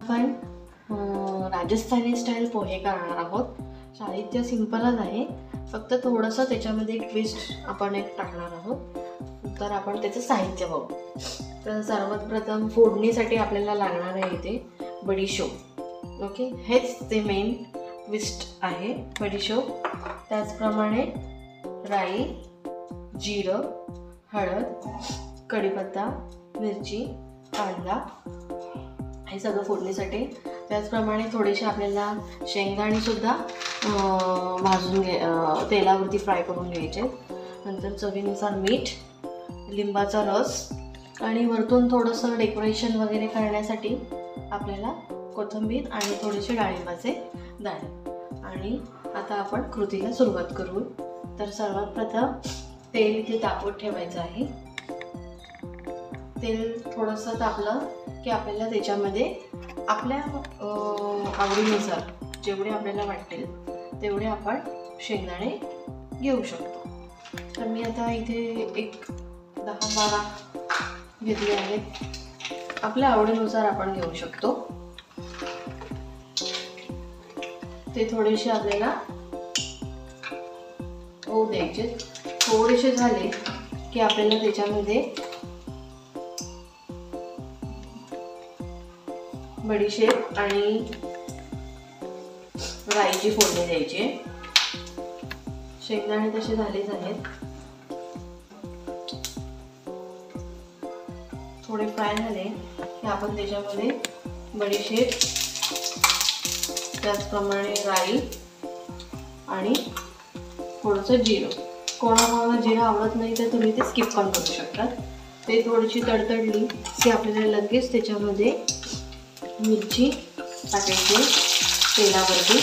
आपण राजस्थानी स्टाईल पोहे करणार आहोत। साहित्य सिंपलच आहे, फक्त थोडंसं त्याच्यामध्ये एक ट्विस्ट आपण टाकणार आहोत। तर आपण त्याचं साहित्य बघू। तर सर्वात प्रथम फोडणीसाठी आपल्याला लागणार आहे इथे बडीशोप। ओके, हेच ते मेन ट्विस्ट आहे, बडीशोप। त्याचप्रमाणे राई, जिरं, हळद, कढीपत्ता, मिरची, कांदा हे सगळं फोडणीसाठी। त्याचप्रमाणे थोडेसे आपल्याला शेंगदाणे सुद्धा भाजून तेलावरती फ्राय करून घ्यायचे। नंतर चवीनुसार मीठ, लिंबाचा रस आणि वरतून थोडंसं डेकोरेशन वगैरे करण्यासाठी आपल्याला कोथिंबीर आणि थोडेसे डाळिंबाचे दाणे। आणि आता आपण कृतीला सुरुवात करू। तर सर्वात प्रथम तेल इथे तापवत ठेवायचं आहे। तेल थोडंसं तापलं की आपल्याला त्याच्यामध्ये आपल्या आवडीनुसार जेवढे आपल्याला वाटेल तेवढे आपण शेंगदाणे घेऊ शकतो। तर मी आता इथे एक 10-12 घेतले आहेत। आपल्या आवडीनुसार आपण घेऊ शकतो। ते थोडेसे आपल्याला होऊ द्यायचे। थोडेसे झाले की आपल्याला त्याच्यामध्ये बडीशेप आणि राईची फोडणी द्यायची। शेंगदाणे तसे झालेच आहेत, थोडे फ्राय झाले की आपण त्याच्यामध्ये बडीशेप, त्याचप्रमाणे राई आणि थोडंसं जिरं। कोणाकोणाला जिरं आवडत नाही तर तुम्ही ते स्किप पण करू शकता। ते थोडीशी तडतडली की आपल्याला लगेच त्याच्यामध्ये मिरची टाकायची तेलावरती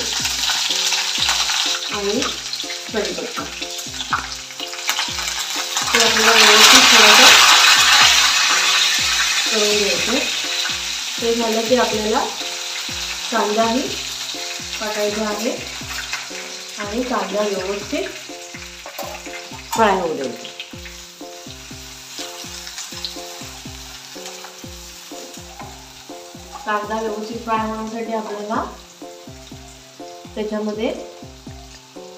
आणि कढीपत्ता। ते आपल्याला व्यवस्थित थोडंसं करून घ्यायचं। ते झालं की आपल्याला कांदाही टाकायचा आहे आणि कांदा व्यवस्थित फ्राय होऊ द्यायचा। कांदा व्यवस्थित फ्राय होण्यासाठी आपल्याला त्याच्यामध्ये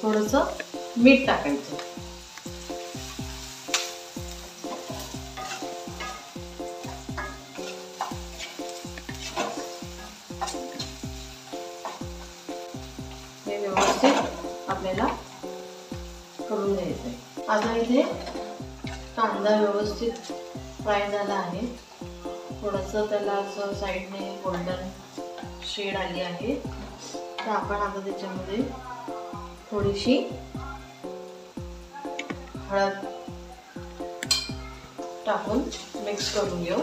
थोडंसं मीठ टाकायचं। हे व्यवस्थित आपल्याला करून घ्यायचं आहे। आता इथे कांदा व्यवस्थित फ्राय झाला आहे। थोडंसं त्याला असं साईडने गोल्डन शेड आली आहे। तर आपण आता त्याच्यामध्ये थोडीशी हळद टाकून मिक्स करून घेऊ।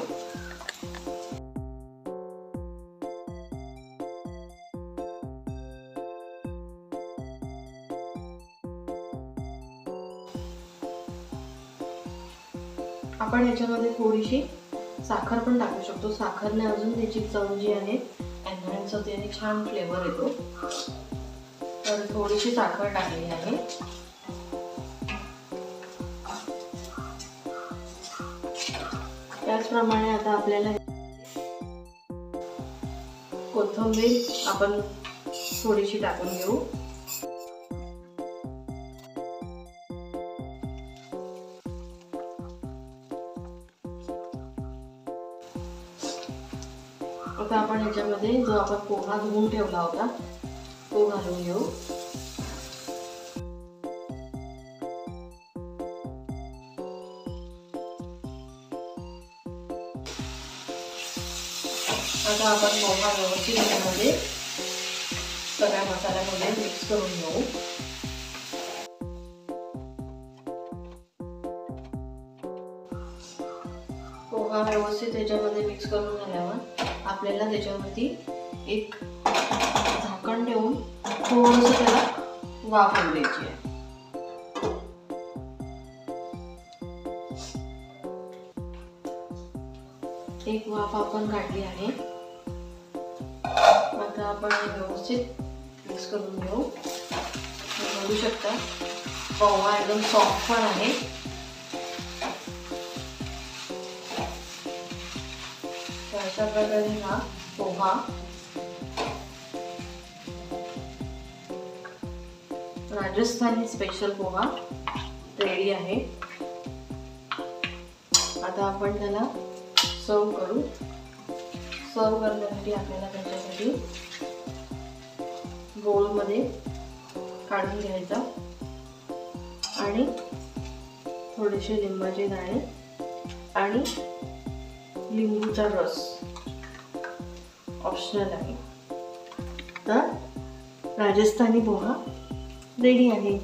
आपण याच्यामध्ये थोडीशी साखर पण टाकू शकतो। साखरने अजून त्याची चव जी आहे एनहान्स होते आणि छान फ्लेवर येतो। तर थोडीशी साखर टाकली आहे। त्याचप्रमाणे आता आपल्याला कोथिंबीर आपण थोडीशी टाकून घेऊ। आता आपण याच्यामध्ये जो आपण पोहा धुवून ठेवला होता तो घालून घेऊ। आता आपण पोहा व्यवस्थित याच्यामध्ये सगळ्या मसाल्यामध्ये मिक्स करून घेऊ। पोहा व्यवस्थित याच्यामध्ये मिक्स करून झाल्यावर आपल्याला त्याच्यावरती एक झाकण ठेवून थोडंसं त्याला वाफ येऊ द्यायची आहे। एक वाफ आपण काढली आहे। आता आपण व्यवस्थित मिक्स करून घेऊ। बघू शकता पोहा एकदम सॉफ्ट पण आहे। अशा प्रकारे हा पोहा राजस्थानी स्पेशल पोहा रेडी आहे. आता आपण त्याला सर्व करू. सर्व करण्यासाठी आपल्याला त्याच्यासाठी बोलमध्ये काढून घ्यायचा आणि थोडेसे लिंबाचे दाणे आणि लिंबूचा रस ऑप्शनल आहे. तर राजस्थानी पोहा रेडी आहे.